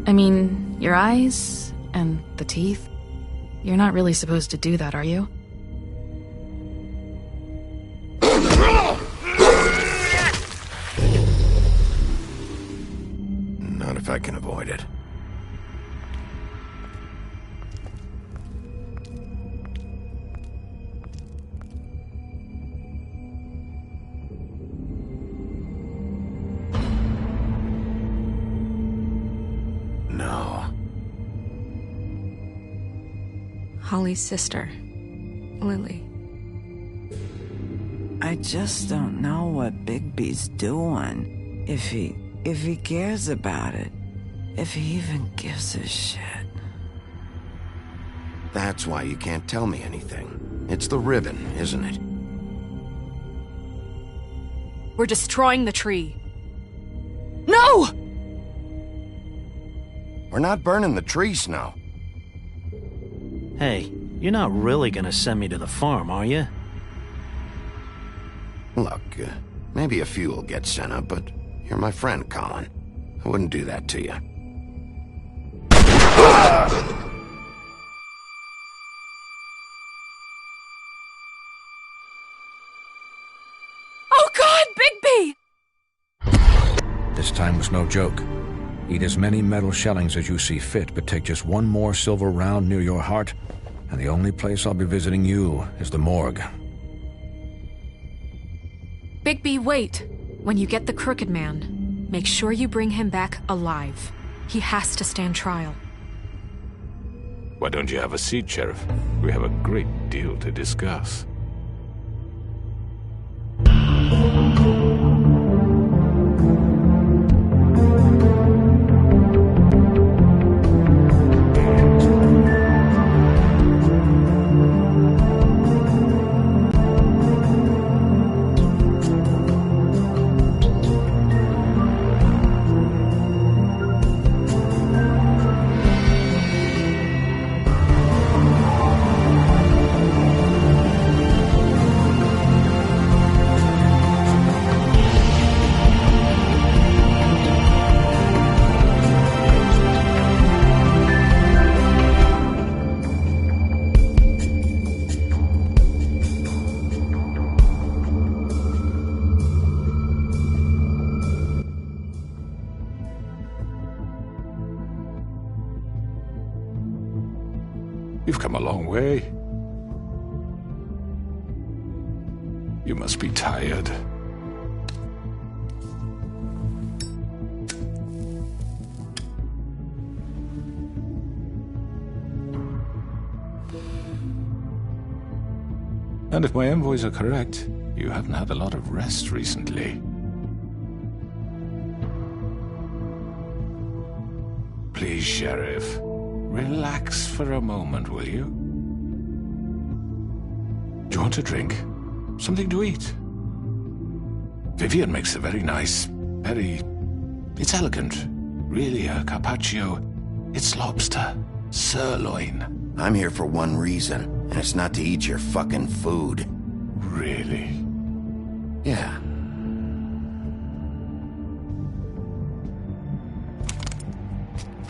I mean, your eyes and the teeth. You're not really supposed to do that, are you? Not if I can avoid it. No. Holly's sister, Lily. I just don't know what Bigby's doing. If he cares about it. If he even gives a shit. That's why you can't tell me anything. It's the ribbon, isn't it? We're destroying the tree. No! We're not burning the tree, Snow. Hey, you're not really gonna send me to the farm, are you? Look, maybe a few will get sent up, but you're my friend, Colin. I wouldn't do that to you. Oh God, Bigby! This time was no joke. Eat as many metal shellings as you see fit, but take just one more silver round near your heart, and the only place I'll be visiting you is the morgue. Bigby, wait. When you get the Crooked Man, make sure you bring him back alive. He has to stand trial. Why don't you have a seat, Sheriff? We have a great deal to discuss. You've come a long way. You must be tired. And if my envoys are correct, you haven't had a lot of rest recently. Please, Sheriff. Relax for a moment, will you? Do you want a drink? Something to eat? Vivian makes a very nice, it's elegant. Really, a carpaccio. It's lobster. Sirloin. I'm here for one reason, and it's not to eat your fucking food. Really? Yeah.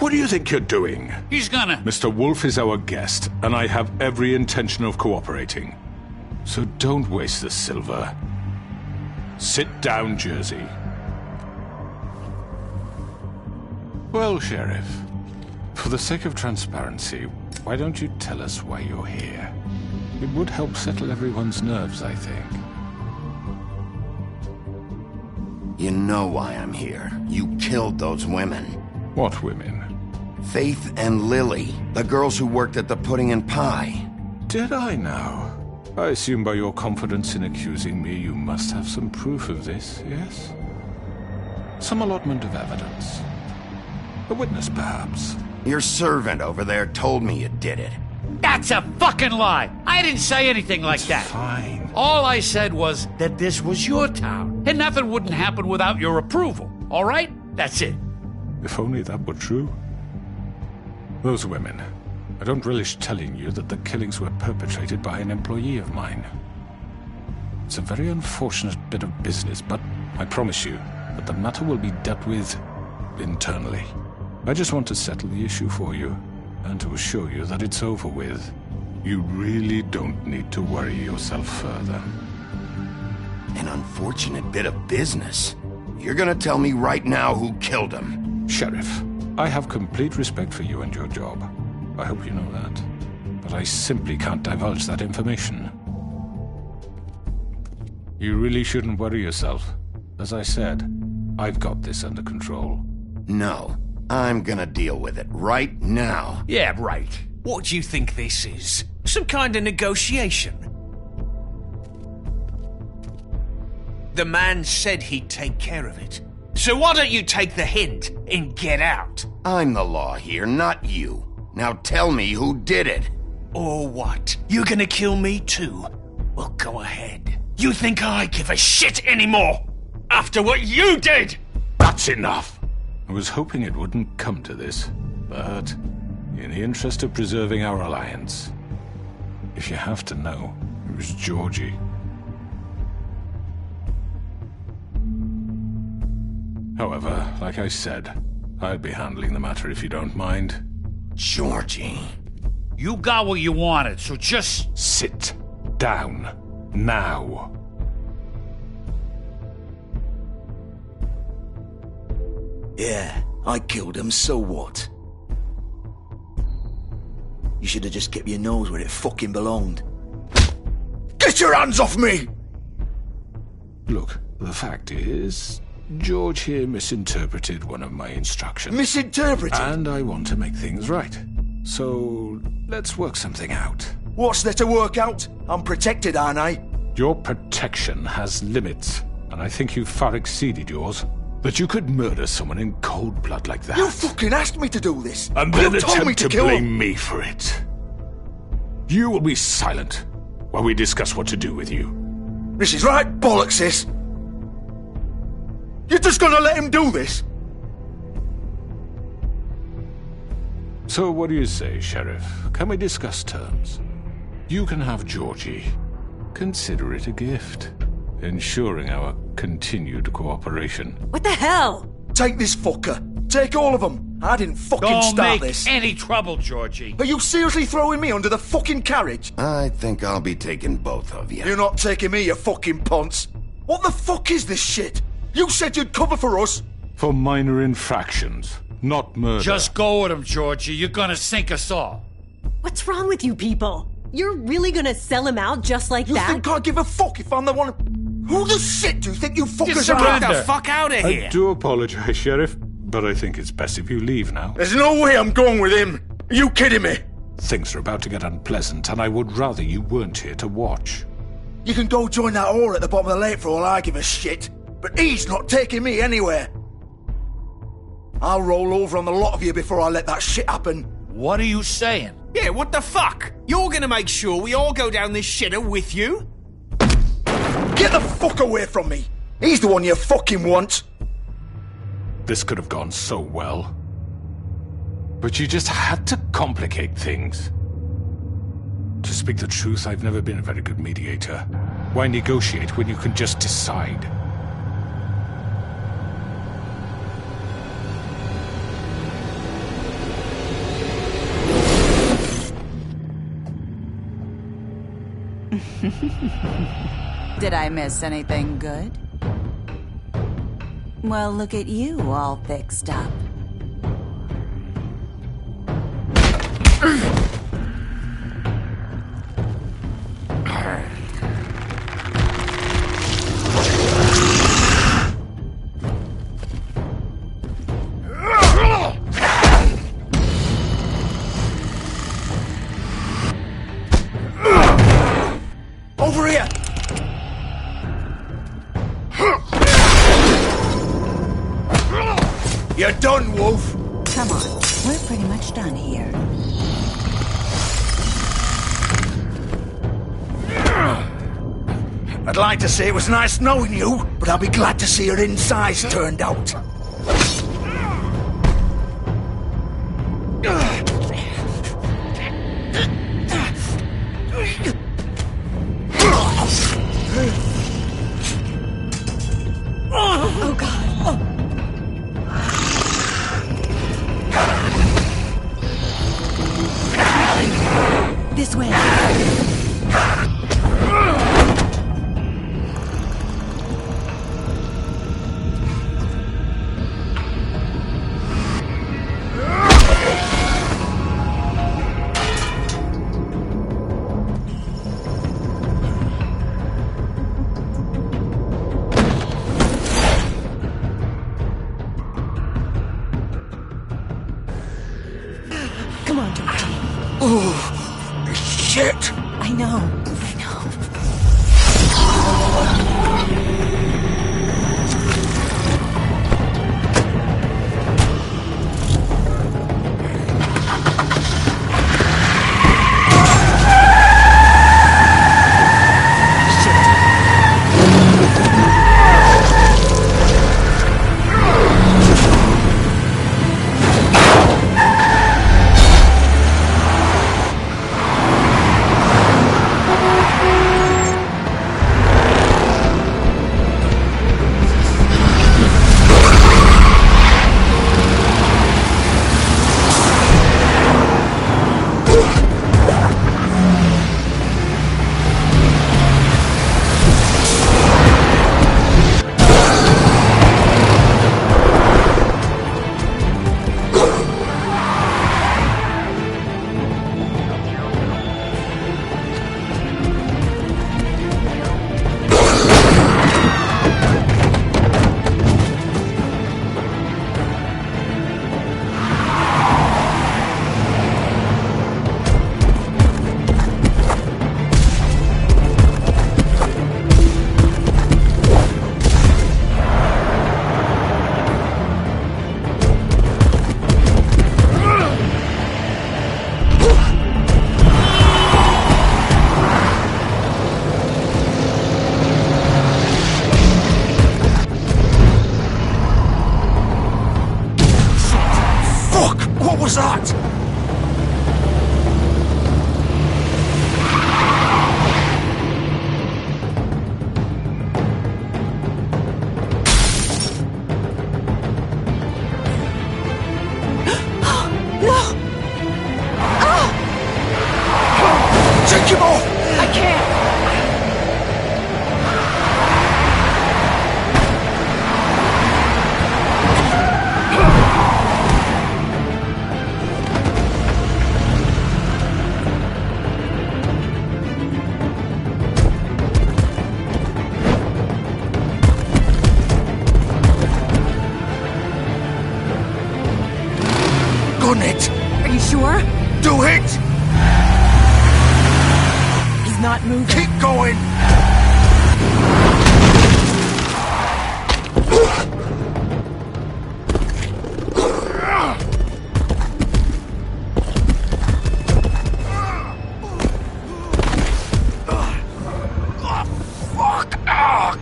What do you think you're doing? He's gonna... Mr. Wolf is our guest, and I have every intention of cooperating. So don't waste the silver. Sit down, Jersey. Well, Sheriff, for the sake of transparency, why don't you tell us why you're here? It would help settle everyone's nerves, I think. You know why I'm here. You killed those women. What women? Faith and Lily, the girls who worked at the Pudding and Pie. Did I now? I assume by your confidence in accusing me, you must have some proof of this, yes? Some allotment of evidence. A witness, perhaps. Your servant over there told me you did it. That's a fucking lie! I didn't say anything like that. Fine. All I said was that this was your town, and nothing wouldn't happen without your approval, all right? That's it. If only that were true. Those women. I don't relish telling you that the killings were perpetrated by an employee of mine. It's a very unfortunate bit of business, but I promise you that the matter will be dealt with internally. I just want to settle the issue for you, and to assure you that it's over with. You really don't need to worry yourself further. An unfortunate bit of business. You're gonna tell me right now who killed him. Sheriff, I have complete respect for you and your job. I hope you know that. But I simply can't divulge that information. You really shouldn't worry yourself. As I said, I've got this under control. No, I'm gonna deal with it right now. Yeah, right. What do you think this is? Some kind of negotiation? The man said he'd take care of it. So why don't you take the hint and get out? I'm the law here, not you. Now tell me who did it. Or what? You're gonna kill me too? Well, go ahead. You think I give a shit anymore? After what you did? That's enough! I was hoping it wouldn't come to this, but in the interest of preserving our alliance, if you have to know, it was Georgie. However, like I said, I'll be handling the matter if you don't mind. Georgie. You got what you wanted, so just... Sit down. Now. Yeah, I killed him, so what? You should have just kept your nose where it fucking belonged. Get your hands off me! Look, the fact is, George here misinterpreted one of my instructions. Misinterpreted? And I want to make things right. So, let's work something out. What's there to work out? I'm protected, aren't I? Your protection has limits, and I think you've far exceeded yours. That you could murder someone in cold blood like that. You fucking asked me to do this! And then you told me attempt to kill blame him. me for it. You will be silent while we discuss what to do with you. This is right bollocks, sis. You're just gonna let him do this? So what do you say, Sheriff? Can we discuss terms? You can have Georgie. Consider it a gift, ensuring our continued cooperation. What the hell? Take this fucker. Take all of them. I didn't fucking Don't start make this. any trouble, Georgie. Are you seriously throwing me under the fucking carriage? I think I'll be taking both of you. You're not taking me, you fucking ponce. What the fuck is this shit? You said you'd cover for us. For minor infractions, not murder. Just go with him, Georgie. You're gonna sink us all. What's wrong with you people? You're really gonna sell him out just like You that? think I give a fuck if I'm the one... Who the shit do you think you fuckers Just are? surrender. Get the fuck out of here! I do apologize, Sheriff, but I think it's best if you leave now. There's no way I'm going with him. Are you kidding me? Things are about to get unpleasant, and I would rather you weren't here to watch. You can go join that whore at the bottom of the lake for all I give a shit. But he's not taking me anywhere. I'll roll over on the lot of you before I let that shit happen. What are you saying? Yeah, what the fuck? You're gonna make sure we all go down this shitter with you? Get the fuck away from me! He's the one you fucking want! This could have gone so well. But you just had to complicate things. To speak the truth, I've never been a very good mediator. Why negotiate when you can just decide? Did I miss anything good? Well, look at you all fixed up. Over here! You're done, Wolf! Come on, we're pretty much done here. I'd like to say it was nice knowing you, but I'll be glad to see your insides turned out. Oh, God. sure? Do it! He's not moving. Keep going!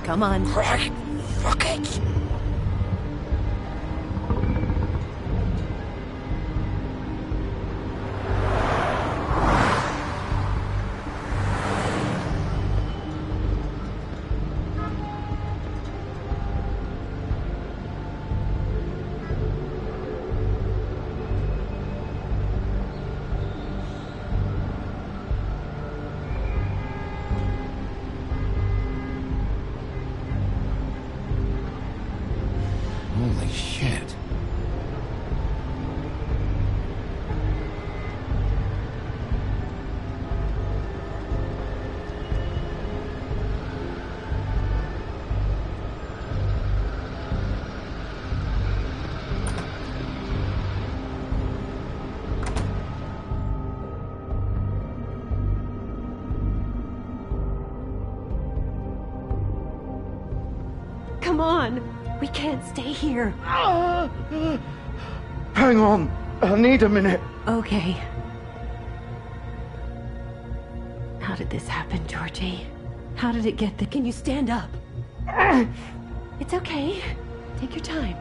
Come on. Fuck it. Holy shit. Come on. We can't stay here. Hang on. I need a minute. Okay. How did this happen, Georgie? How did it get there? Can you stand up? It's okay. Take your time.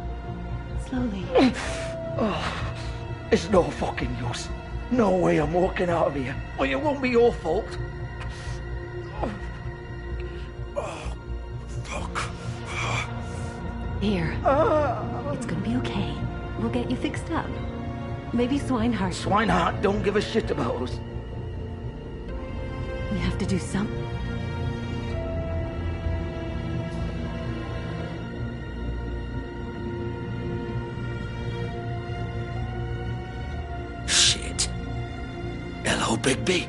Slowly. It's no fucking use. No way I'm walking out of here. Well, it won't be your fault. Here. It's gonna be okay. We'll get you fixed up. Maybe Swinehart. Swinehart don't give a shit about us. We have to do something. Shit. Hello, Bigby.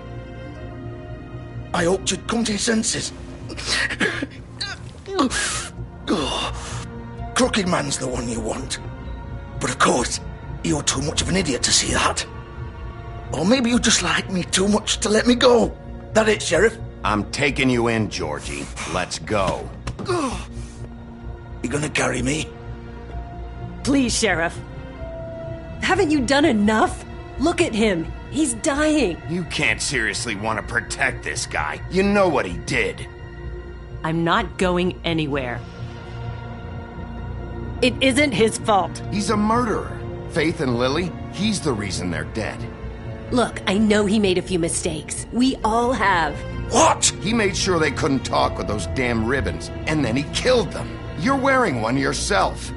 I hoped you'd come to your senses. Crooked Man's the one you want. But of course, you're too much of an idiot to see that. Or maybe you just like me too much to let me go. That it, Sheriff? I'm taking you in, Georgie. Let's go. You gonna carry me? Please, Sheriff. Haven't you done enough? Look at him. He's dying. You can't seriously want to protect this guy. You know what he did. I'm not going anywhere. It isn't his fault. He's a murderer. Faith and Lily, he's the reason they're dead. Look, I know he made a few mistakes. We all have. What? He made sure they couldn't talk with those damn ribbons, and then he killed them. You're wearing one yourself.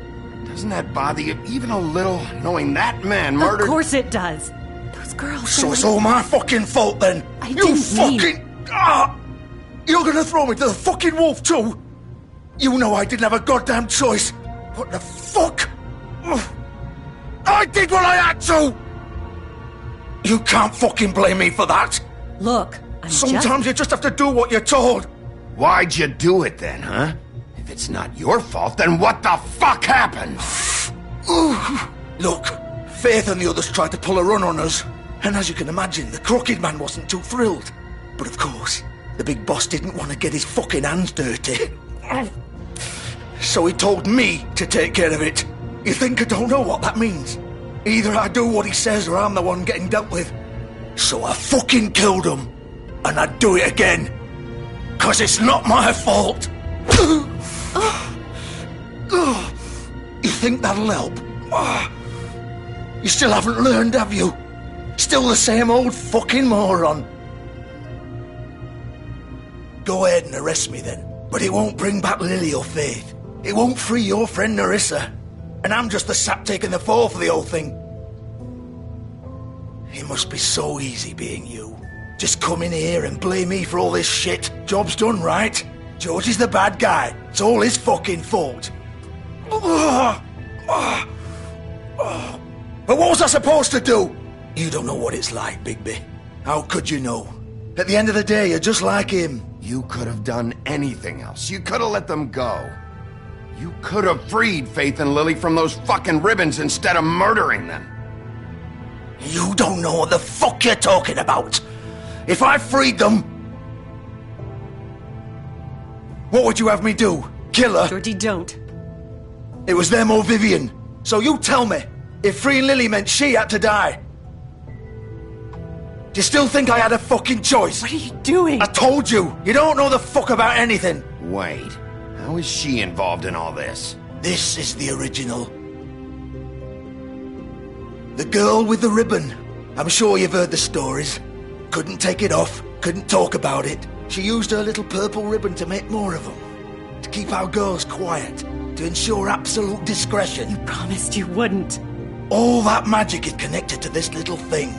Doesn't that bother you even a little, knowing that man murdered... Of course it does. Those girls... So it's all my fucking fault then? You fucking... You're gonna throw me to the fucking wolf too? You know I didn't have a goddamn choice. What the fuck? I did what I had to! You can't fucking blame me for that. Look, Sometimes you just have to do what you're told. Why'd you do it then, huh? If it's not your fault, then what the fuck happened? Look, Faith and the others tried to pull a run on us. And as you can imagine, the Crooked Man wasn't too thrilled. But of course, the big boss didn't want to get his fucking hands dirty. So he told me to take care of it. You think I don't know what that means? Either I do what he says or I'm the one getting dealt with. So I fucking killed him. And I'd do it again. 'Cause it's not my fault. You think that'll help? You still haven't learned, have you? Still the same old fucking moron. Go ahead and arrest me then. But it won't bring back Lily or Faith. It won't free your friend Nerissa. And I'm just the sap taking the fall for the whole thing. It must be so easy being you. Just come in here and blame me for all this shit. Job's done, right? George is the bad guy. It's all his fucking fault. But what was I supposed to do? You don't know what it's like, Bigby. How could you know? At the end of the day, you're just like him. You could have done anything else. You could have let them go. You could have freed Faith and Lily from those fucking ribbons instead of murdering them. You don't know what the fuck you're talking about. If I freed them... What would you have me do? Kill her? Georgie, don't. It was them or Vivian. So you tell me, if freeing Lily meant she had to die, do you still think I had a fucking choice? What are you doing? I told you, you don't know the fuck about anything. Wait, how is she involved in all this? This is the original. The girl with the ribbon. I'm sure you've heard the stories. Couldn't take it off, couldn't talk about it. She used her little purple ribbon to make more of them. To keep our girls quiet. To ensure absolute discretion. You promised you wouldn't. All that magic is connected to this little thing.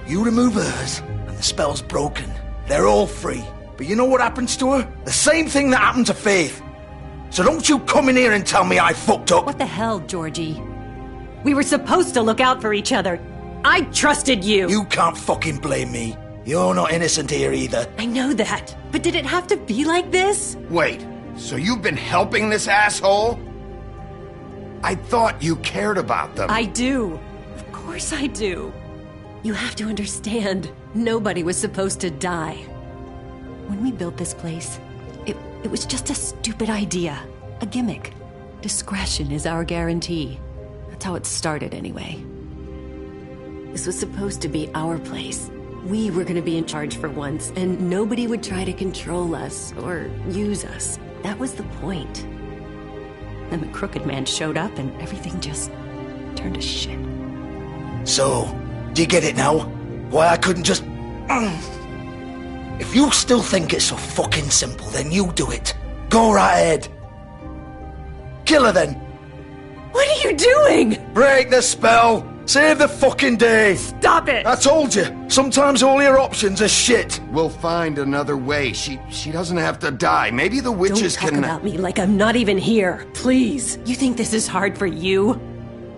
You remove hers, and the spell's broken. They're all free. But you know what happens to her? The same thing that happened to Faith. So don't you come in here and tell me I fucked up. What the hell, Georgie? We were supposed to look out for each other. I trusted you. You can't fucking blame me. You're not innocent here either. I know that. But did it have to be like this? Wait, so you've been helping this asshole? I thought you cared about them. I do. Of course I do. You have to understand, nobody was supposed to die. When we built this place, it was just a stupid idea. A gimmick. Discretion is our guarantee. That's how it started anyway. This was supposed to be our place. We were gonna be in charge for once, and nobody would try to control us or use us. That was the point. Then the Crooked Man showed up and everything just turned to shit. So, do you get it now? Why I couldn't just... If you still think it's so fucking simple, then you do it. Go right ahead. Kill her then. What are you doing? Break the spell. Save the fucking day. Stop it. I told you. Sometimes all your options are shit. We'll find another way. She doesn't have to die. Maybe the witches Don't talk about me like I'm not even here. Please. You think this is hard for you?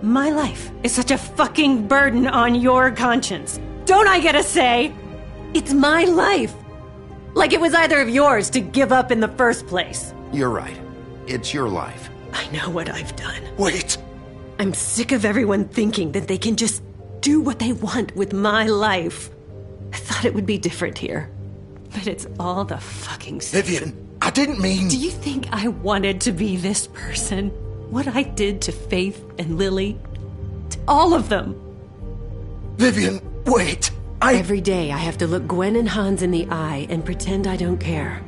My life is such a fucking burden on your conscience. Don't I get a say? It's my life. Like it was either of yours to give up in the first place. You're right. It's your life. I know what I've done. Wait. I'm sick of everyone thinking that they can just do what they want with my life. I thought it would be different here. But it's all the fucking same. Vivian, I didn't mean... Do you think I wanted to be this person? What I did to Faith and Lily? To all of them? Vivian, wait. Every day I have to look Gwen and Hans in the eye and pretend I don't care.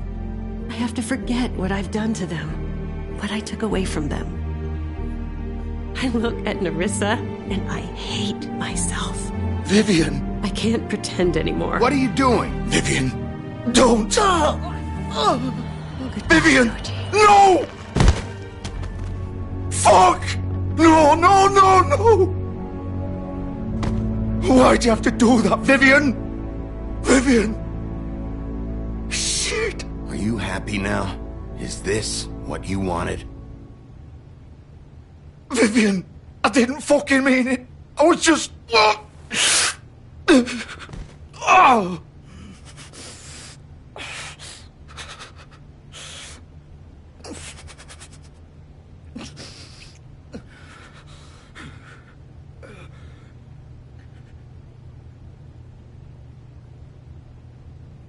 I have to forget what I've done to them. What I took away from them. I look at Nerissa and I hate myself. Vivian. I can't pretend anymore. What are you doing? Vivian, don't. Vivian, no! Fuck! No, no, no, no! Why'd you have to do that, Vivian? Vivian! Shit! Are you happy now? Is this what you wanted? Vivian, I didn't fucking mean it. I was just... Oh!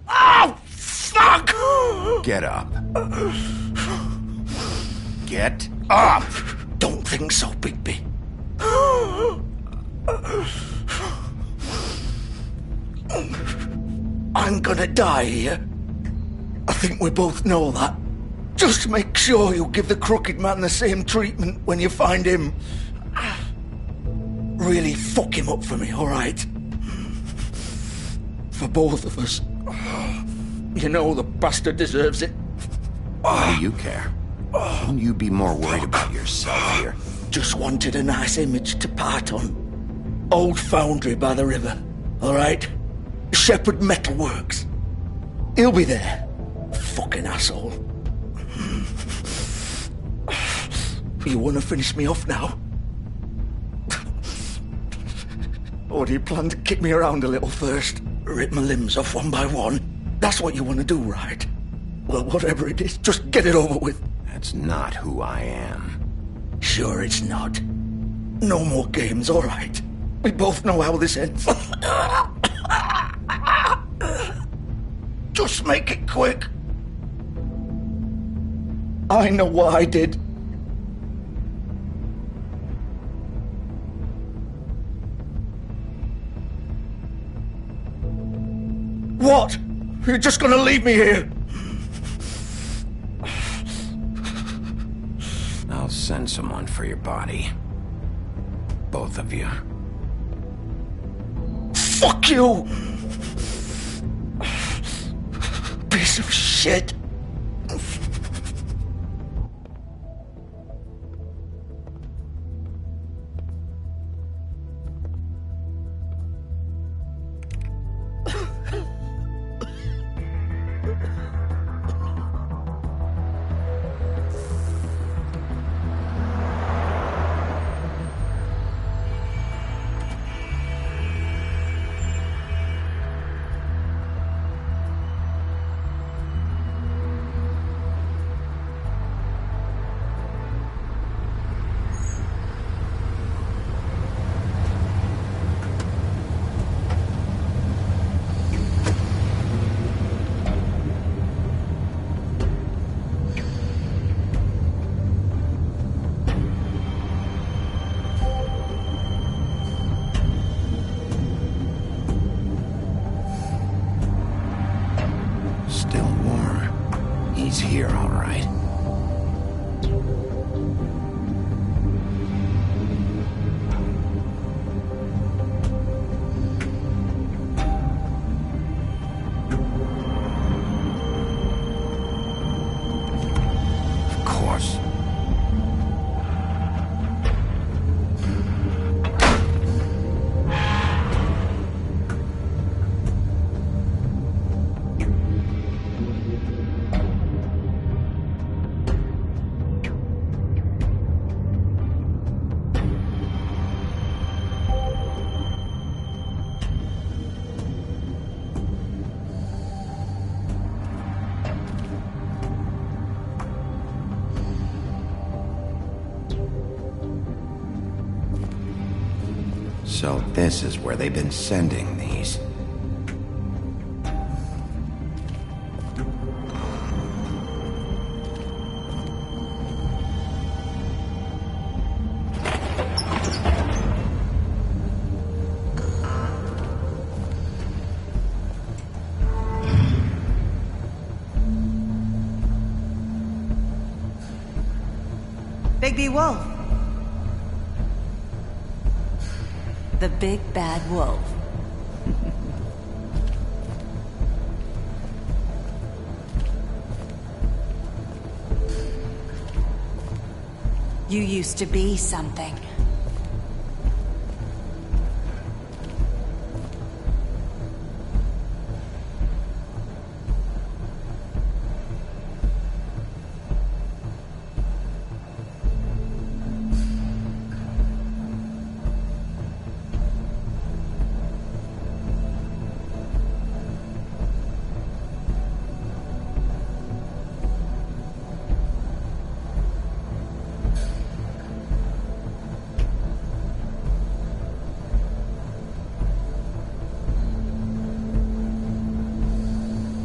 Oh, fuck! Get up. Get up! Don't think so, Bigby. I'm gonna die here. I think we both know that. Just make sure you give the Crooked Man the same treatment when you find him. Really fuck him up for me, alright? For both of us. You know the bastard deserves it. Why do you care? Shouldn't you be more worried about yourself here? Just wanted a nice image to part on. Old foundry by the river, alright? Shepherd Metalworks. He'll be there. Fucking asshole. You wanna finish me off now? Or do you plan to kick me around a little first? Rip my limbs off one by one? That's what you wanna do, right? Well, whatever it is, just get it over with. That's not who I am. Sure it's not. No more games, alright? We both know how this ends. Just make it quick. I know what I did. What? You're just gonna leave me here? I'll send someone for your body. Both of you. Fuck you! Piece of shit. He's here, all right. Of course. So this is where they've been sending these. Bigby Wolf. The big bad wolf. You used to be something.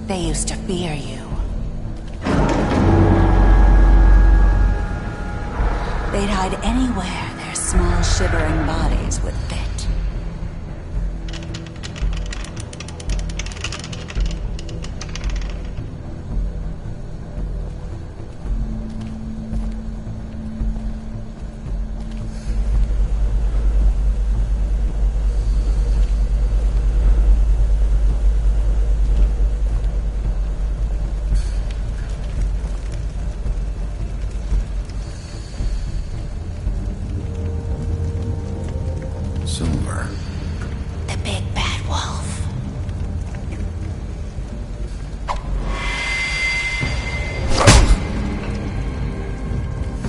They used to fear you. They'd hide anywhere their small, shivering bodies would fit. Silver. The big bad wolf.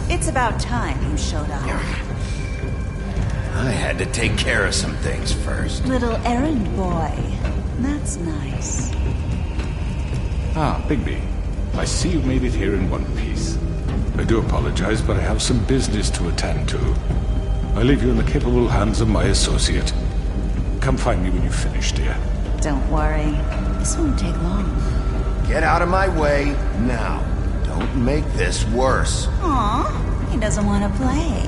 It's about time you showed up. I had to take care of some things first. Little errand boy. That's nice. Ah, Bigby. I see you made it here in one piece. I do apologize, but I have some business to attend to. I leave you in the capable hands of my associate. Come find me when you've finished, dear. Don't worry. This won't take long. Get out of my way now. Don't make this worse. Aw, he doesn't want to play.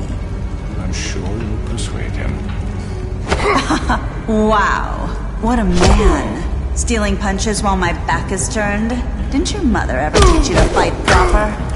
I'm sure you'll persuade him. Wow, what a man. Stealing punches while my back is turned? Didn't your mother ever teach you to fight proper?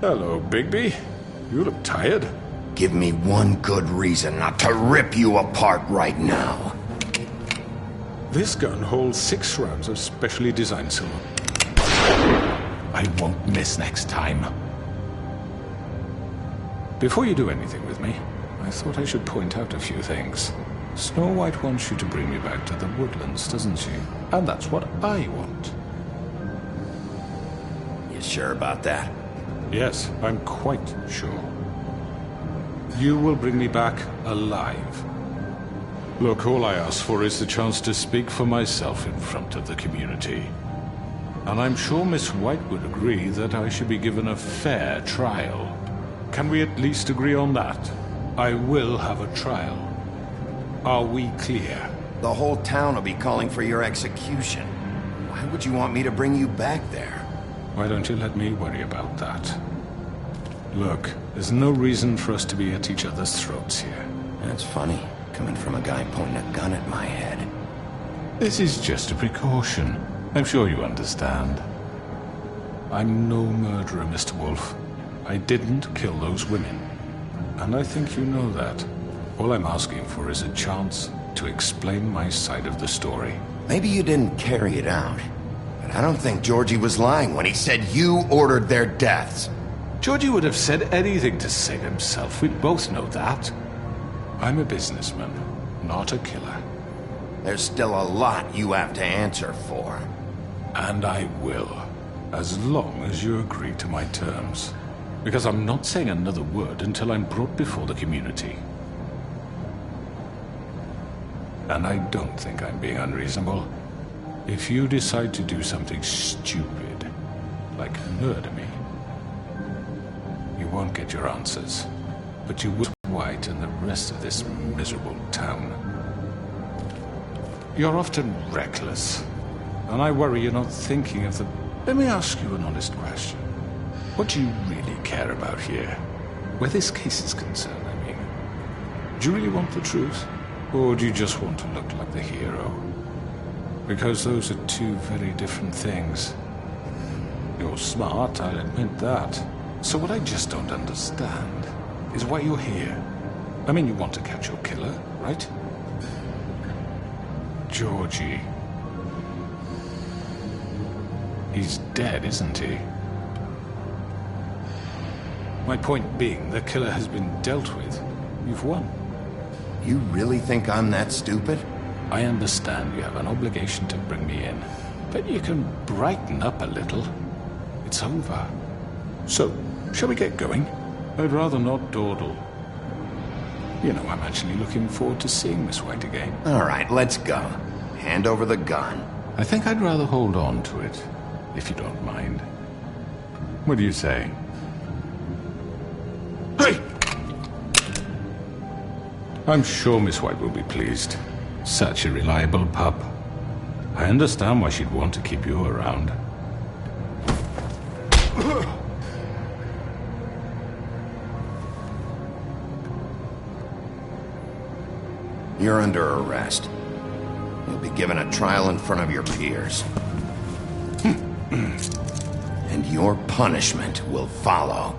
Hello, Bigby. You look tired. Give me one good reason not to rip you apart right now. This gun holds 6 rounds of specially designed silver. I won't miss next time. Before you do anything with me, I thought I should point out a few things. Snow White wants you to bring me back to the woodlands, doesn't she? And that's what I want. You sure about that? Yes, I'm quite sure. You will bring me back alive. Look, all I ask for is the chance to speak for myself in front of the community. And I'm sure Miss White would agree that I should be given a fair trial. Can we at least agree on that? I will have a trial. Are we clear? The whole town will be calling for your execution. Why would you want me to bring you back there? Why don't you let me worry about that? Look, there's no reason for us to be at each other's throats here. That's funny, coming from a guy pointing a gun at my head. This is just a precaution. I'm sure you understand. I'm no murderer, Mr. Wolf. I didn't kill those women. And I think you know that. All I'm asking for is a chance to explain my side of the story. Maybe you didn't carry it out. But I don't think Georgie was lying when he said you ordered their deaths. Georgie would have said anything to save himself. We both know that. I'm a businessman, not a killer. There's still a lot you have to answer for. And I will, as long as you agree to my terms. Because I'm not saying another word until I'm brought before the community. And I don't think I'm being unreasonable. If you decide to do something stupid, like murder me, you won't get your answers. But you will White and the rest of this miserable town. You're often reckless, and I worry you're not thinking of the... Let me ask you an honest question. What do you really care about here? Where this case is concerned, I mean. Do you really want the truth? Or do you just want to look like the hero? Because those are two very different things. You're smart, I'll admit that. So what I just don't understand is why you're here. I mean, you want to catch your killer, right? Georgie. He's dead, isn't he? My point being, the killer has been dealt with. You've won. You really think I'm that stupid? I understand you have an obligation to bring me in, but you can brighten up a little. It's over. So, shall we get going? I'd rather not dawdle. You know, I'm actually looking forward to seeing Miss White again. All right, let's go. Hand over the gun. I think I'd rather hold on to it, if you don't mind. What do you say? Hey! I'm sure Miss White will be pleased. Such a reliable pup. I understand why she'd want to keep you around. You're under arrest. You'll be given a trial in front of your peers. And your punishment will follow.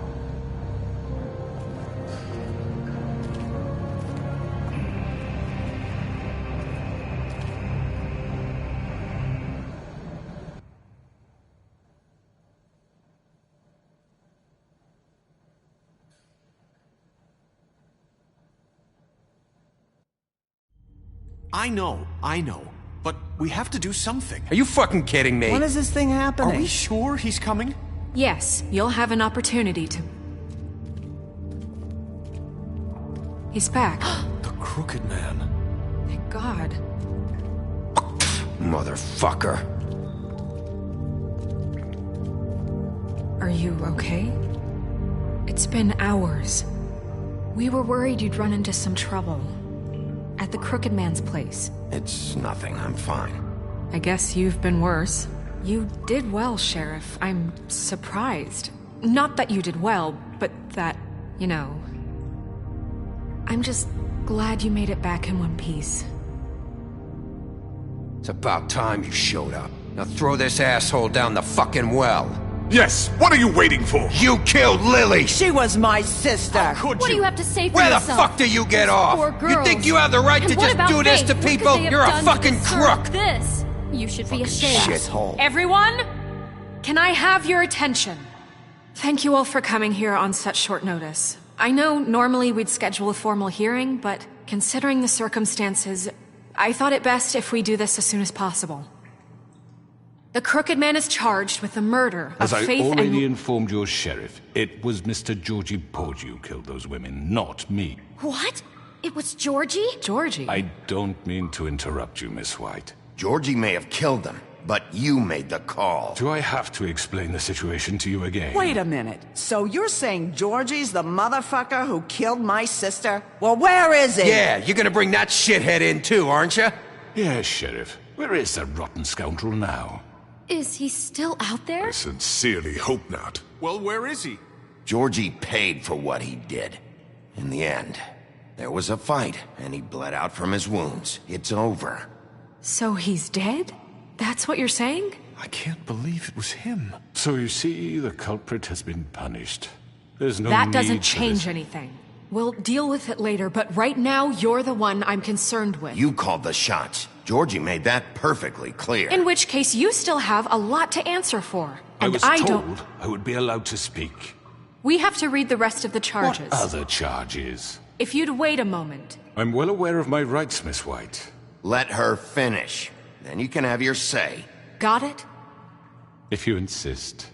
I know. But we have to do something. Are you fucking kidding me? When is this thing happening? Are we sure he's coming? Yes, you'll have an opportunity to... He's back. The Crooked Man. Thank God. Motherfucker. Are you okay? It's been hours. We were worried you'd run into some trouble. At the Crooked Man's place. It's nothing, I'm fine. I guess you've been worse. You did well, Sheriff. I'm surprised. Not that you did well, but that, you know... I'm just glad you made it back in one piece. It's about time you showed up. Now throw this asshole down the fucking well. Yes, what are you waiting for? You killed Lily! She was my sister. What do you have to say for Where the yourself? fuck do you get off? Poor You girls. think you have the right And to what just about do this Faith? to What could people? they have You're a done to fucking deserve crook! This. You should be ashamed. Shithole. Everyone, can I have your attention? Thank you all for coming here on such short notice. I know normally we'd schedule a formal hearing, but considering the circumstances, I thought it best if we do this as soon as possible. The Crooked Man is charged with the murder of As I Faith already and... informed your sheriff, it was Mr. Georgie Porgy who killed those women, not me. What? It was Georgie? Georgie? I don't mean to interrupt you, Miss White. Georgie may have killed them, but you made the call. Do I have to explain the situation to you again? Wait a minute. So you're saying Georgie's the motherfucker who killed my sister? Well, where is he? Yeah, you're gonna bring that shithead in too, aren't you? Yes, Sheriff. Where is that rotten scoundrel now? Is he still out there? I sincerely hope not. Well, where is he? Georgie paid for what he did. In the end, there was a fight, and he bled out from his wounds. It's over. So he's dead? That's what you're saying? I can't believe it was him. So you see, the culprit has been punished. There's no That need doesn't for change this. anything. We'll deal with it later, but right now, you're the one I'm concerned with. You called the shots. Georgie made that perfectly clear. In which case, you still have a lot to answer for. I And was I told don't... I would be allowed to speak. We have to read the rest of the charges. What other charges? If you'd wait a moment. I'm well aware of my rights, Miss White. Let her finish. Then you can have your say. Got it? If you insist.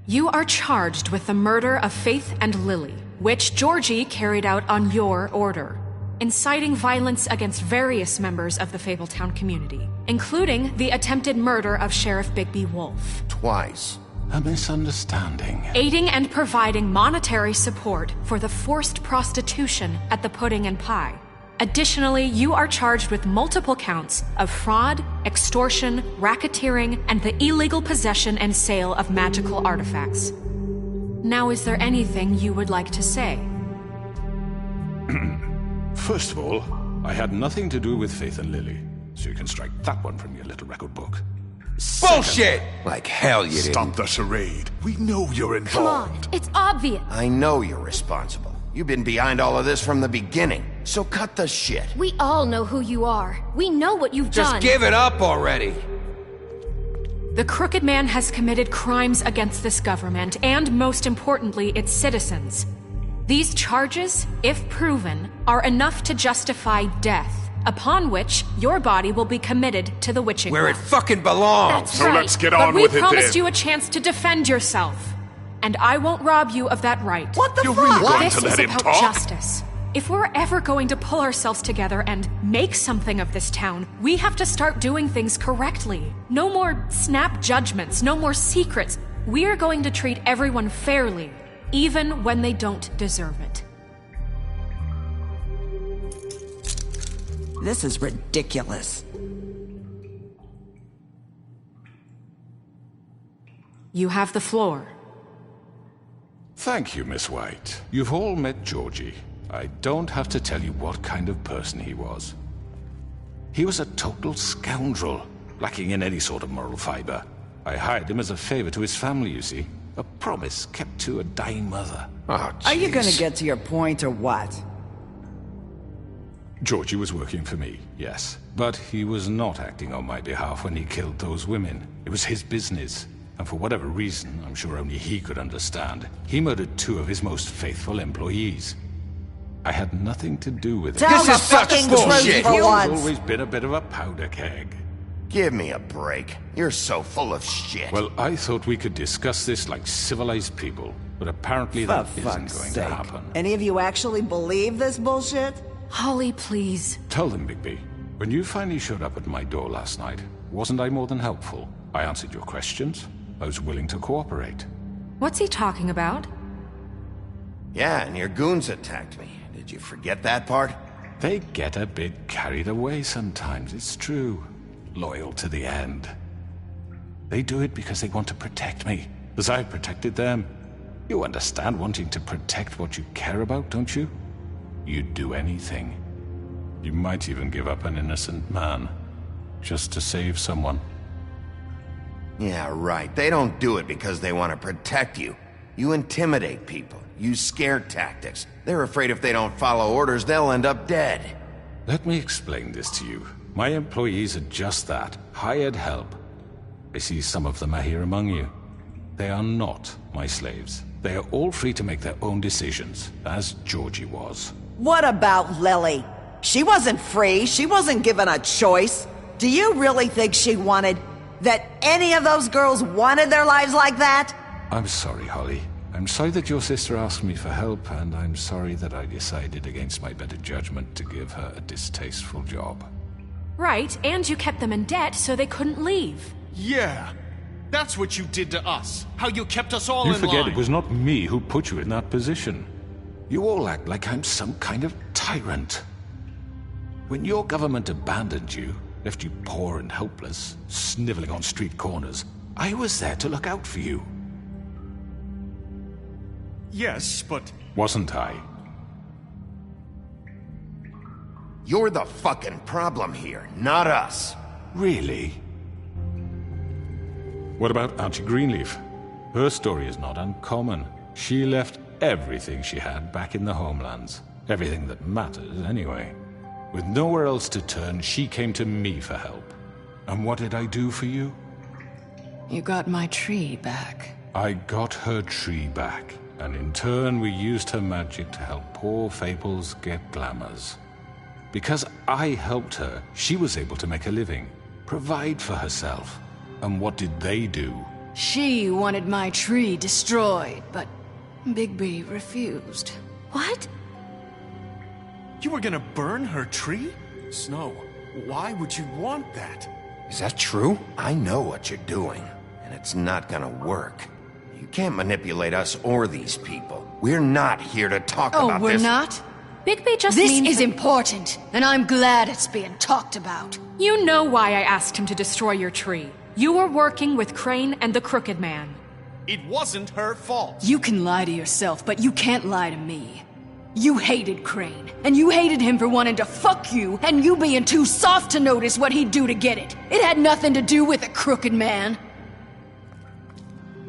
You are charged with the murder of Faith and Lily, which Georgie carried out on your order, inciting violence against various members of the Fabletown community, including the attempted murder of Sheriff Bigby Wolf. Twice. A misunderstanding. Aiding and providing monetary support for the forced prostitution at the Pudding and Pie. Additionally, you are charged with multiple counts of fraud, extortion, racketeering, and the illegal possession and sale of magical artifacts. Now, is there anything you would like to say? First of all, I had nothing to do with Faith and Lily, so you can strike that one from your little record book. Bullshit! Like hell you didn't. Stop the charade. We know you're involved. Come on, it's obvious. I know you're responsible. You've been behind all of this from the beginning, so cut the shit. We all know who you are. We know what you've Just done. give it up already. The Crooked Man has committed crimes against this government and, most importantly, its citizens. These charges, if proven, are enough to justify death, upon which your body will be committed to the witching Where it well. fucking belongs. That's right. Let's get But on we with it promised then. you a chance to defend yourself, and I won't rob you of that right. What the You're fuck? really going This to is let him about talk? justice. If we're ever going to pull ourselves together and make something of this town, we have to start doing things correctly. No more snap judgments, no more secrets. We're going to treat everyone fairly, even when they don't deserve it. This is ridiculous. You have the floor. Thank you, Miss White. You've all met Georgie. I don't have to tell you what kind of person he was. He was a total scoundrel, lacking in any sort of moral fiber. I hired him as a favor to his family, you see. A promise kept to a dying mother. Oh, Are you gonna jeez. get to your point or what? Georgie was working for me, yes. But he was not acting on my behalf when he killed those women. It was his business. And for whatever reason, I'm sure only he could understand, he murdered 2 of his most faithful employees. I had nothing to do with it. Tell This the is such fucking bullshit. truth for He's once. always been a bit of a powder keg. Give me a break. You're so full of shit. Well, I thought we could discuss this like civilized people, but apparently For that isn't fuck's going sake. to happen. Any of you actually believe this bullshit? Holly, please. Tell them, Bigby, when you finally showed up at my door last night, wasn't I more than helpful? I answered your questions. I was willing to cooperate. What's he talking about? Yeah, and your goons attacked me. Did you forget that part? They get a bit carried away sometimes, it's true. Loyal to the end. They do it because they want to protect me, as I protected them. You understand wanting to protect what you care about, don't you? You'd do anything. You might even give up an innocent man, just to save someone. Yeah, right. They don't do it because they want to protect you. You intimidate people, use scare tactics. They're afraid if they don't follow orders, they'll end up dead. Let me explain this to you. My employees are just that, hired help. I see some of them are here among you. They are not my slaves. They are all free to make their own decisions, as Georgie was. What about Lily? She wasn't free. She wasn't given a choice. Do you really think she wanted... that any of those girls wanted their lives like that? I'm sorry, Holly. I'm sorry that your sister asked me for help, and I'm sorry that I decided against my better judgment to give her a distasteful job. Right, and you kept them in debt so they couldn't leave. Yeah. That's what you did to us. How you kept us all in line. You forget it was not me who put you in that position. You all act like I'm some kind of tyrant. When your government abandoned you, left you poor and helpless, sniveling on street corners, I was there to look out for you. Yes, but... Wasn't I? You're the fucking problem here, not us. Really? What about Auntie Greenleaf? Her story is not uncommon. She left everything she had back in the homelands. Everything that matters, anyway. With nowhere else to turn, she came to me for help. And what did I do for you? You got my tree back. I got her tree back, and in turn we used her magic to help poor Fables get glamours. Because I helped her, she was able to make a living, provide for herself. And what did they do? She wanted my tree destroyed, but Bigby refused. What? You were gonna burn her tree? Snow, why would you want that? Is that true? I know what you're doing, and it's not gonna work. You can't manipulate us or these people. We're not here to talk about this. Oh, we're not? Bigby just This means is important, and I'm glad it's being talked about. You know why I asked him to destroy your tree. You were working with Crane and the Crooked Man. It wasn't her fault. You can lie to yourself, but you can't lie to me. You hated Crane, and you hated him for wanting to fuck you, and you being too soft to notice what he'd do to get it. It had nothing to do with the Crooked Man.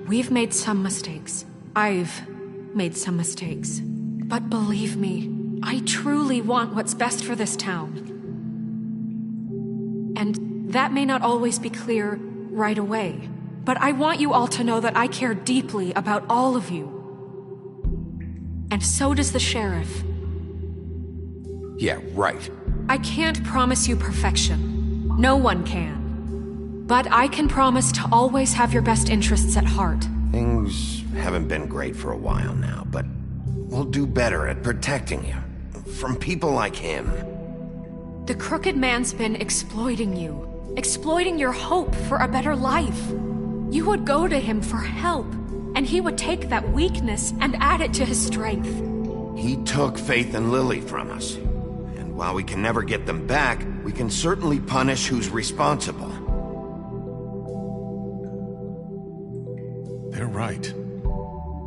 We've made some mistakes. I've made some mistakes. But believe me, I truly want what's best for this town. And that may not always be clear right away, but I want you all to know that I care deeply about all of you. And so does the sheriff. Yeah, right. I can't promise you perfection. No one can. But I can promise to always have your best interests at heart. Things haven't been great for a while now, but we'll do better at protecting you. From people like him. The Crooked Man's been exploiting you. Exploiting your hope for a better life. You would go to him for help, and he would take that weakness and add it to his strength. He took Faith and Lily from us. And while we can never get them back, we can certainly punish who's responsible. They're right.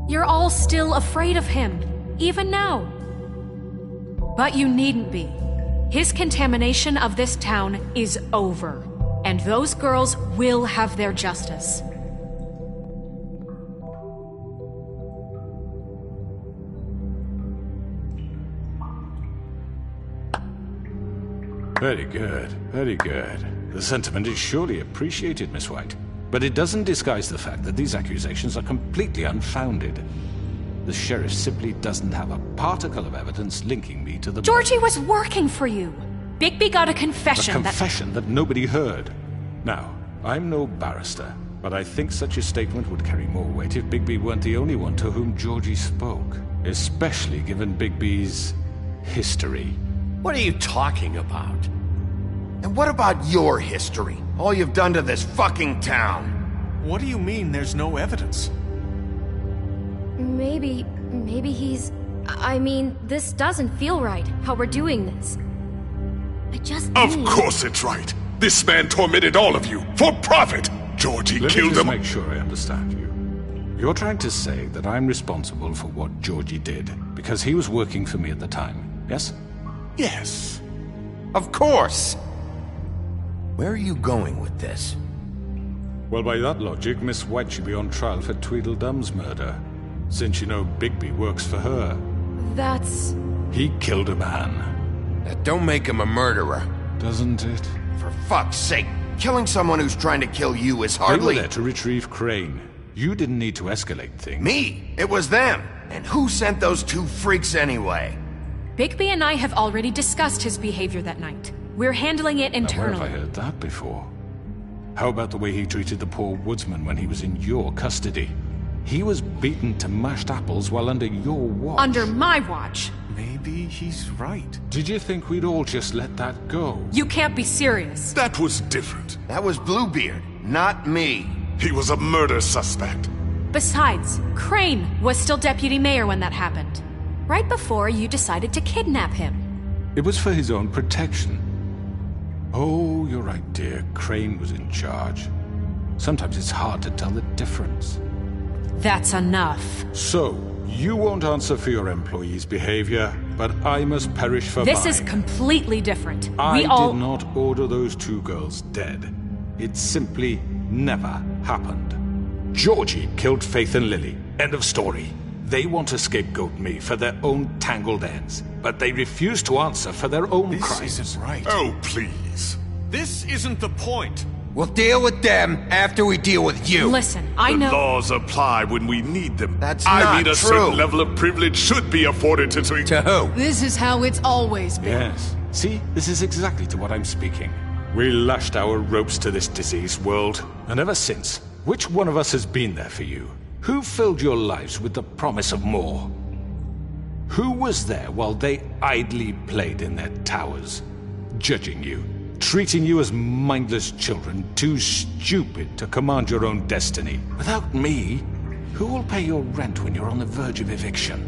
You're all still afraid of him, even now. But you needn't be. His contamination of this town is over, and those girls will have their justice. Very good, very good. The sentiment is surely appreciated, Miss White. But it doesn't disguise the fact that these accusations are completely unfounded. The sheriff simply doesn't have a particle of evidence linking me to the... Georgie was working for you. Bigby got a confession. A confession that nobody heard. Now, I'm no barrister, but I think such a statement would carry more weight if Bigby weren't the only one to whom Georgie spoke. Especially given Bigby's history. What are you talking about? And what about your history? All you've done to this fucking town? What do you mean there's no evidence? Maybe he's... I mean, this doesn't feel right, how we're doing this. I just Of course it's right. This man tormented all of you, for profit! Georgie killed them. Let me just make sure I understand you. You're trying to say that I'm responsible for what Georgie did, because he was working for me at the time, yes? Yes. Of course! Where are you going with this? Well, by that logic, Miss White should be on trial for Tweedledum's murder, since you know Bigby works for her. That's... He killed a man. That don't make him a murderer. Doesn't it? For fuck's sake, killing someone who's trying to kill you is They hardly... were there to retrieve Crane. You didn't need to escalate things. Me? It was them. And who sent those two freaks anyway? Bigby and I have already discussed his behavior that night. We're handling it internally. Now, where have I heard that before? How about the way he treated the poor woodsman when he was in your custody? He was beaten to mashed apples while under your watch. Under my watch. Maybe he's right. Did you think we'd all just let that go? You can't be serious. That was different. That was Bluebeard, not me. He was a murder suspect. Besides, Crane was still deputy mayor when that happened. Right before you decided to kidnap him. It was for his own protection. Oh, you're right, dear. Crane was in charge. Sometimes it's hard to tell the difference. That's enough. So, you won't answer for your employees' behavior, but I must perish for This mine. is completely different. I We all... did not order those two girls dead. It simply never happened. Georgie killed Faith and Lily. End of story. They want to scapegoat me for their own tangled ends, but they refuse to answer for their own crimes. This isn't right. Oh, please. This isn't the point. We'll deal with them after we deal with you. Listen, I The know... laws apply when we need them. That's I not mean, a true. certain level of privilege should be afforded to... To who? This is how it's always been. Yes. See, this is exactly to what I'm speaking. We lashed our ropes to this diseased world, and ever since, which one of us has been there for you? Who filled your lives with the promise of more? Who was there while they idly played in their towers, judging you, treating you as mindless children, too stupid to command your own destiny? Without me, who will pay your rent when you're on the verge of eviction?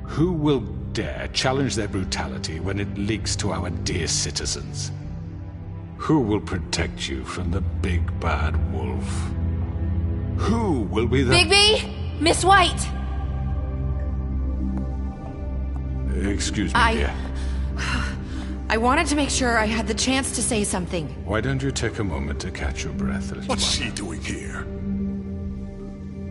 Who will dare challenge their brutality when it leaks to our dear citizens? Who will protect you from the big bad wolf? Who will be the... Bigby! Miss White! Excuse me, dear. I wanted to make sure I had the chance to say something. Why don't you take a moment to catch your breath a little What's while? she doing here?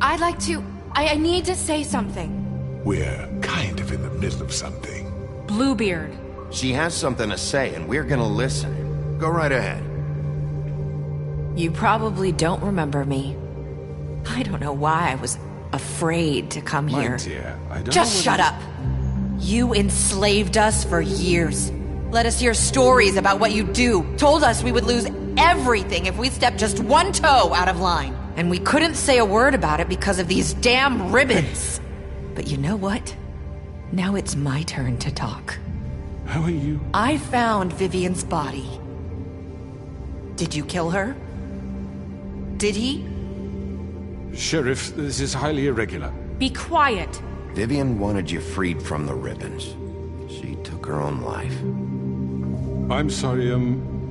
I'd like to... I need to say something. We're kind of in the middle of something. Bluebeard. She has something to say, and we're gonna listen. Go right ahead. You probably don't remember me. I don't know why I was afraid to come My here. dear, I don't Just know shut what up. You enslaved us for years. Let us hear stories about what you do. Told us we would lose everything if we stepped just one toe out of line. And we couldn't say a word about it because of these damn ribbons. But you know what? Now it's my turn to talk. How are you? I found Vivian's body. Did you kill her? Did he? Sheriff, this is highly irregular. Be quiet. Vivian wanted you freed from the ribbons. She took her own life. I'm sorry,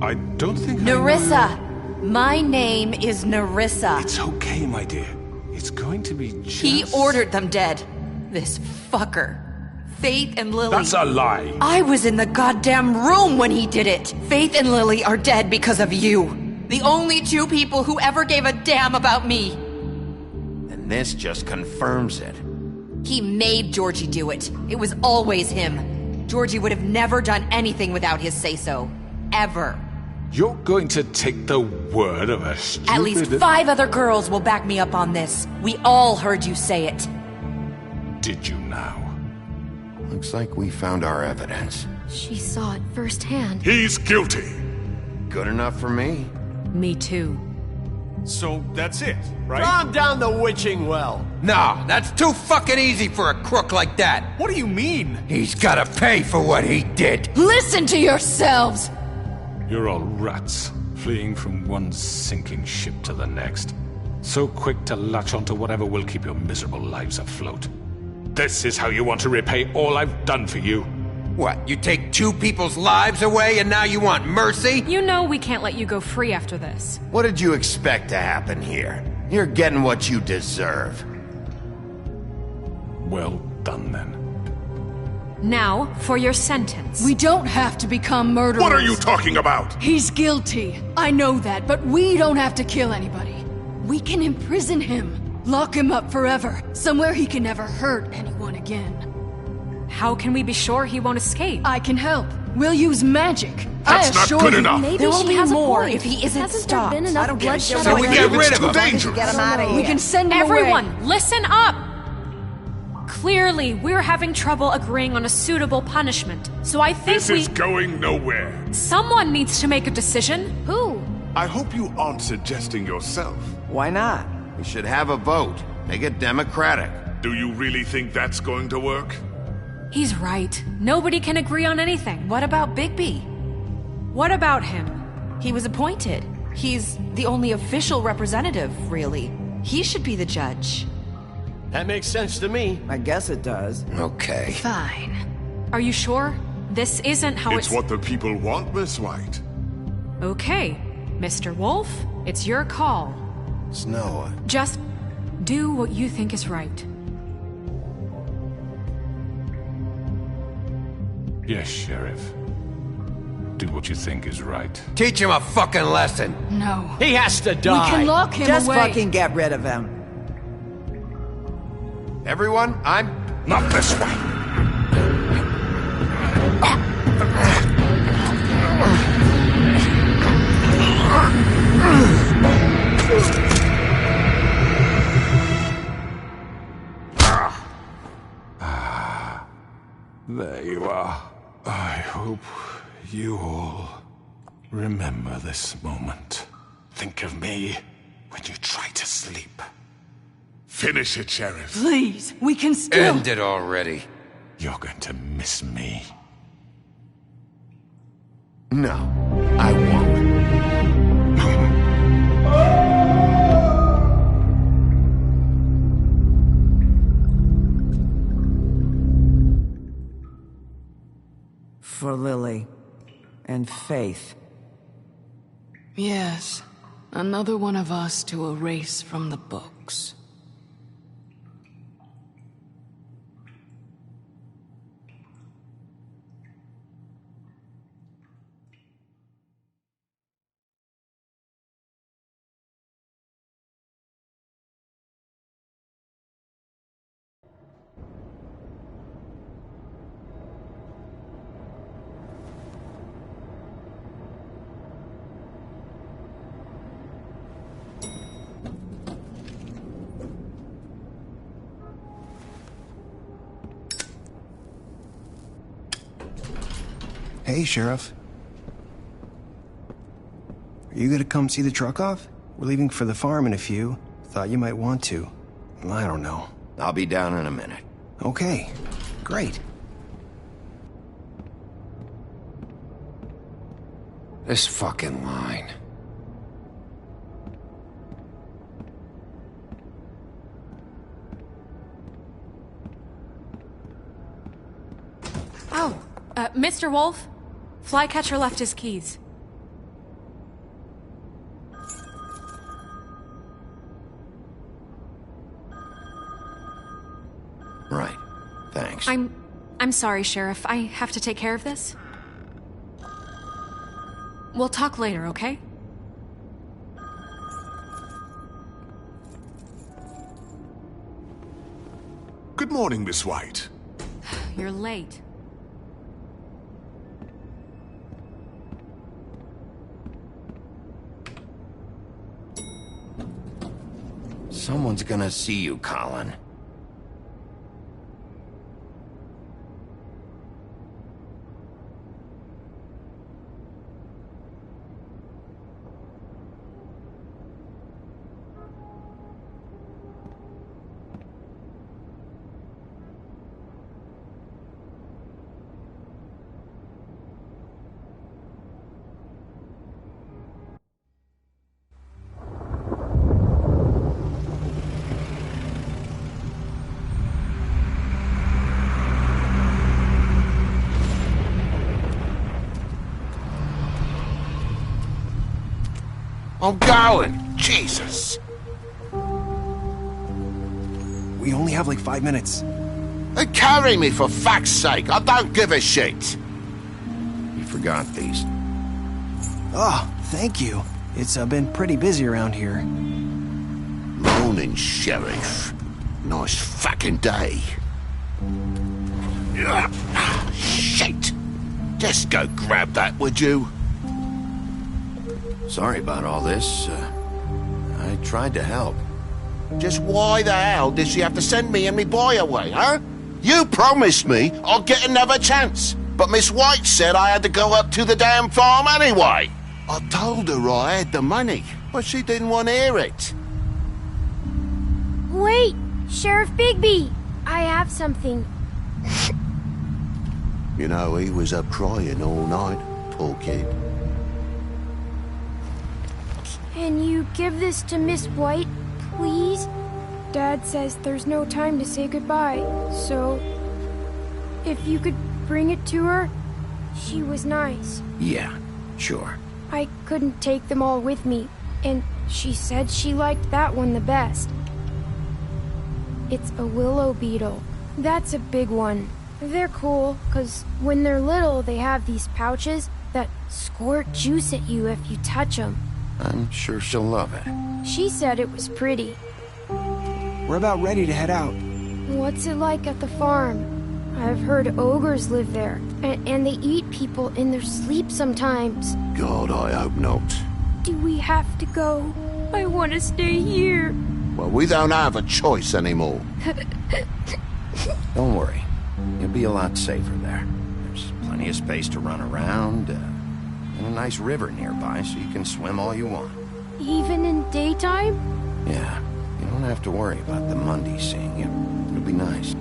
I don't think Nerissa! My name is Nerissa. It's okay, my dear. It's going to be just... He ordered them dead. This fucker. Faith and Lily. That's a lie. I was in the goddamn room when he did it. Faith and Lily are dead because of you. The only two people who ever gave a damn about me. And this just confirms it. He made Georgie do it. It was always him. Georgie would have never done anything without his say-so. Ever. You're going to take the word of a stupid... At least 5 other girls will back me up on this. We all heard you say it. Did you now? Looks like we found our evidence. She saw it firsthand. He's guilty. Good enough for me. Me too. So that's it, right? Calm down the witching well. No, that's too fucking easy for a crook like that. What do you mean? He's gotta pay for what he did. Listen to yourselves! You're all rats, fleeing from one sinking ship to the next. So quick to latch onto whatever will keep your miserable lives afloat. This is how you want to repay all I've done for you. What, you take 2 people's lives away and now you want mercy? You know we can't let you go free after this. What did you expect to happen here? You're getting what you deserve. Well done, then. Now, for your sentence. We don't have to become murderers. What are you talking about? He's guilty. I know that, but we don't have to kill anybody. We can imprison him. Lock him up forever. Somewhere he can never hurt anyone again. How can we be sure he won't escape? I can help. We'll use magic. That's not good enough. Maybe There will she be has more a point. if he isn't Hasn't stopped. there been enough bloodshed So we already? get rid of Too him. dangerous. Get him out of here. We can send him Everyone, away. listen up! Clearly, we're having trouble agreeing on a suitable punishment, so I think This is going nowhere. someone needs to make a decision. Who? I hope you aren't suggesting yourself. Why not? We should have a vote. Make it democratic. Do you really think that's going to work? He's right. Nobody can agree on anything. What about Bigby? What about him? He was appointed. He's the only official representative, really. He should be the judge. That makes sense to me. I guess it does. Okay. Fine. Are you sure? This isn't how It's what the people want, Miss White. Okay, Mr. Wolf, it's your call. Snow. Just do what you think is right. Yes, Sheriff. Do what you think is right. Teach him a fucking lesson. No. He has to We die. can lock him Just away. fucking get rid of him. Everyone, I'm... Not this way. There you are. I hope you all remember this moment. Think of me when you try to sleep. Finish it, Sheriff. Please, we can still... End it already. You're going to miss me. No, I won't. For Lily and Faith. Yes. Another one of us to erase from the books. Hey, Sheriff. Are you gonna come see the truck off? We're leaving for the farm in a few. Thought you might want to. I don't know. I'll be down in a minute. Okay, great. This fucking line. Oh, Mr. Wolf, Flycatcher left his keys. Right. Thanks. I'm sorry, Sheriff. I have to take care of this. We'll talk later, okay? Good morning, Miss White. You're late. Someone's gonna see you, Colin. I'm going. Jesus. We only have like 5 minutes. Carry me, for fuck's sake. I don't give a shit. You forgot these. Oh, thank you. It's been pretty busy around here. Morning, Sheriff. Nice fucking day. Shit. Just go grab that, would you? Sorry about all this. I tried to help. Just why the hell did she have to send me and me boy away, huh? You promised me I'd get another chance, but Miss White said I had to go up to the damn farm anyway. I told her I had the money, but she didn't want to hear it. Wait, Sheriff Bigby! I have something. You know, he was up crying all night, poor kid. Can you give this to Miss White, please? Dad says there's no time to say goodbye, so if you could bring it to her, she was nice. Yeah, sure. I couldn't take them all with me, and she said she liked that one the best. It's a willow beetle. That's a big one. They're cool, 'cause when they're little, they have these pouches that squirt juice at you if you touch them. I'm sure she'll love it. She said it was pretty. We're about ready to head out. What's it like at the farm? I've heard ogres live there, and they eat people in their sleep sometimes. God, I hope not. Do we have to go? I want to stay here. Well, we don't have a choice anymore. Don't worry. You'll be a lot safer there. There's plenty of space to run around, and a nice river nearby so you can swim all you want. Even in daytime? Yeah, you don't have to worry about the Mundy seeing you. It'll be nice.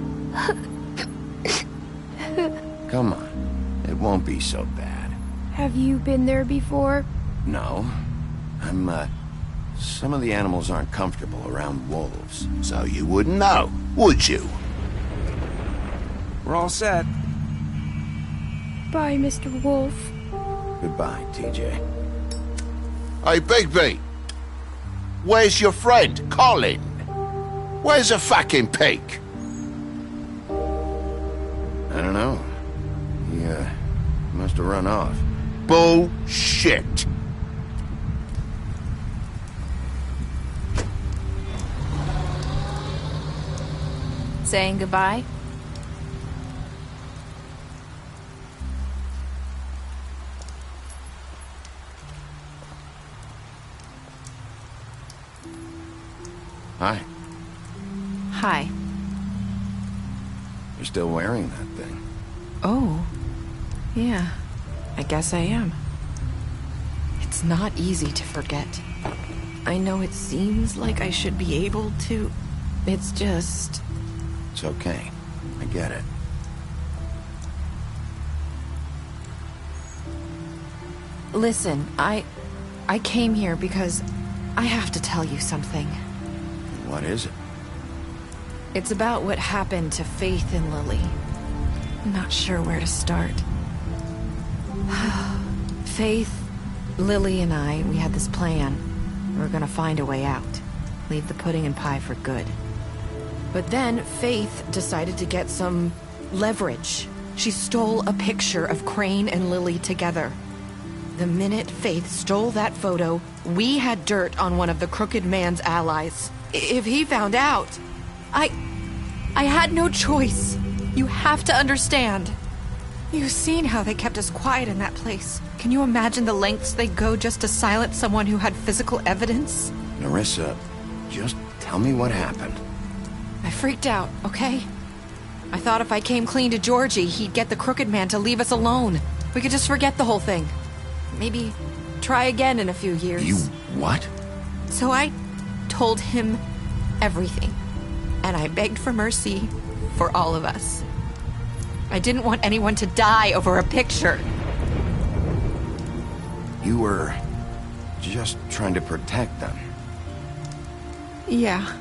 Come on. It won't be so bad. Have you been there before? No. Some of the animals aren't comfortable around wolves. So you wouldn't know, would you? We're all set. Bye, Mr. Wolf. Goodbye, TJ. Hey, Bigby. Where's your friend, Colin? Where's the fucking pig? I don't know. He, must have run off. Bullshit. Saying goodbye? Hi. Hi. You're still wearing that thing. Oh. Yeah. I guess I am. It's not easy to forget. I know it seems like I should be able to. It's just... It's okay. I get it. Listen, I came here because I have to tell you something. What is it? It's about what happened to Faith and Lily. I'm not sure where to start. Faith, Lily, and I, we had this plan. We were gonna find a way out. Leave the pudding and pie for good. But then Faith decided to get some leverage. She stole a picture of Crane and Lily together. The minute Faith stole that photo, we had dirt on one of the Crooked Man's allies. If he found out, I had no choice. You have to understand. You've seen how they kept us quiet in that place. Can you imagine the lengths they go just to silence someone who had physical evidence? Nerissa, just tell me what happened. I freaked out, okay? I thought if I came clean to Georgie, he'd get the Crooked Man to leave us alone. We could just forget the whole thing. Maybe try again in a few years. You what? So I told him everything. And I begged for mercy for all of us. I didn't want anyone to die over a picture. You were just trying to protect them. Yeah.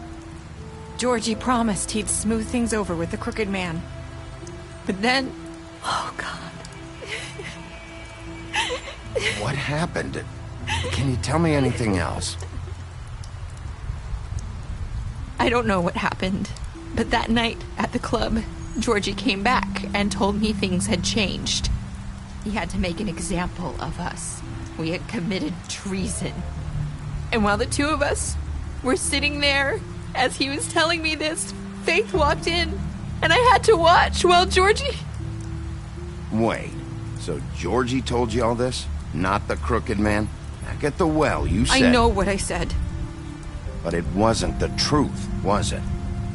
Georgie promised he'd smooth things over with the Crooked Man. But then... Oh, God. What happened? Can you tell me anything else? I don't know what happened. But that night at the club, Georgie came back and told me things had changed. He had to make an example of us. We had committed treason. And while the two of us were sitting there, as he was telling me this, Faith walked in, and I had to watch while Georgie... Wait, so Georgie told you all this? Not the Crooked Man? Back at the well, you said... I know what I said. But it wasn't the truth, was it?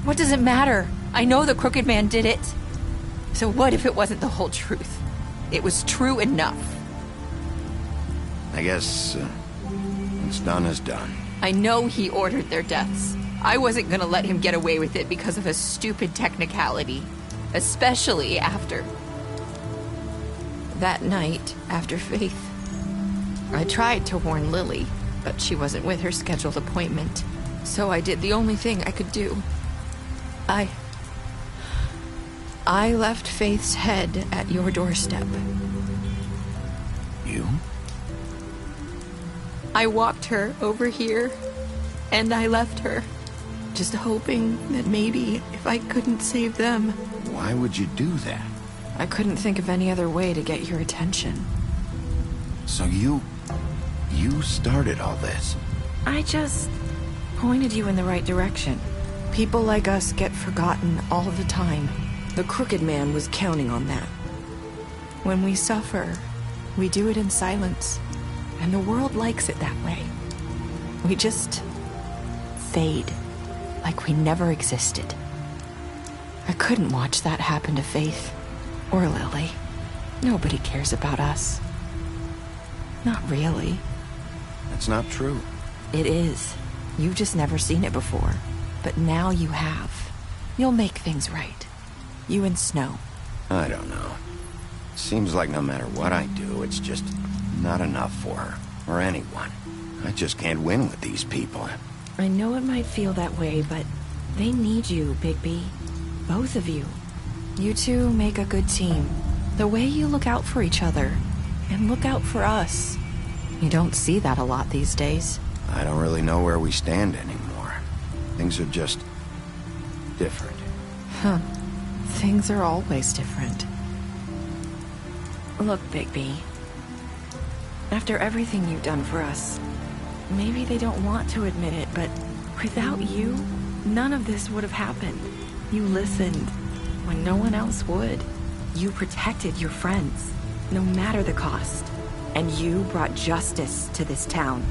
What does it matter? I know the Crooked Man did it. So what if it wasn't the whole truth? It was true enough. I guess what's done is done. I know he ordered their deaths. I wasn't gonna let him get away with it because of a stupid technicality. Especially after... that night, after Faith. I tried to warn Lily, but she wasn't with her scheduled appointment. So I did the only thing I could do. I left Faith's head at your doorstep. You? I walked her over here, and I left her, just hoping that maybe if I couldn't save them... Why would you do that? I couldn't think of any other way to get your attention. So you started all this? I just pointed you in the right direction. People like us get forgotten all the time. The Crooked Man was counting on that. When we suffer, we do it in silence, and the world likes it that way. We just fade, like we never existed. I couldn't watch that happen to Faith, or Lily. Nobody cares about us. Not really. That's not true. It is. You've just never seen it before. But now you have. You'll make things right. You and Snow. I don't know. Seems like no matter what I do, it's just not enough for her, or anyone. I just can't win with these people. I know it might feel that way, but they need you, Bigby. Both of you. You two make a good team. The way you look out for each other, and look out for us. You don't see that a lot these days. I don't really know where we stand anymore. Things are just... different. Huh. Things are always different. Look, Bigby. After everything you've done for us, maybe they don't want to admit it, but without you, none of this would have happened. You listened when no one else would. You protected your friends, no matter the cost. And you brought justice to this town.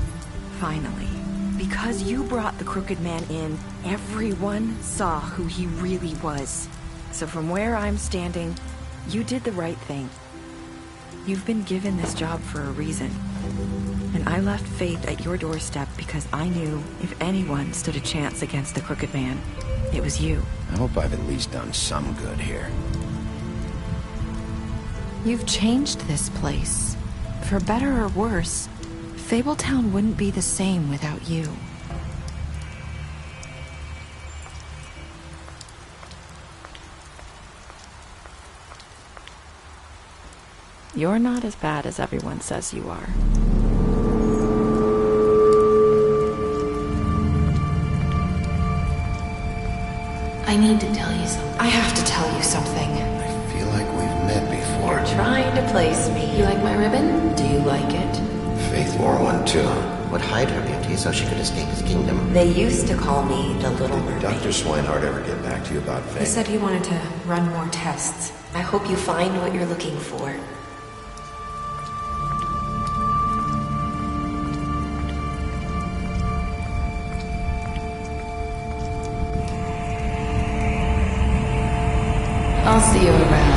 Finally. Because you brought the Crooked Man in, everyone saw who he really was. So from where I'm standing, you did the right thing. You've been given this job for a reason. And I left Faith at your doorstep because I knew if anyone stood a chance against the Crooked Man, it was you. I hope I've at least done some good here. You've changed this place. For better or worse, Fabletown wouldn't be the same without you. You're not as bad as everyone says you are. I need to tell you something. I have to tell you something. I feel like we've met before. You're trying to place me. You like my ribbon? Do you like it? Faith wore one too. Would hide her beauty so she could escape his kingdom. They used to call me the Little Mermaid. Did Dr. Swinehart ever get back to you about Faith? He said he wanted to run more tests. I hope you find what you're looking for. I'll see you around.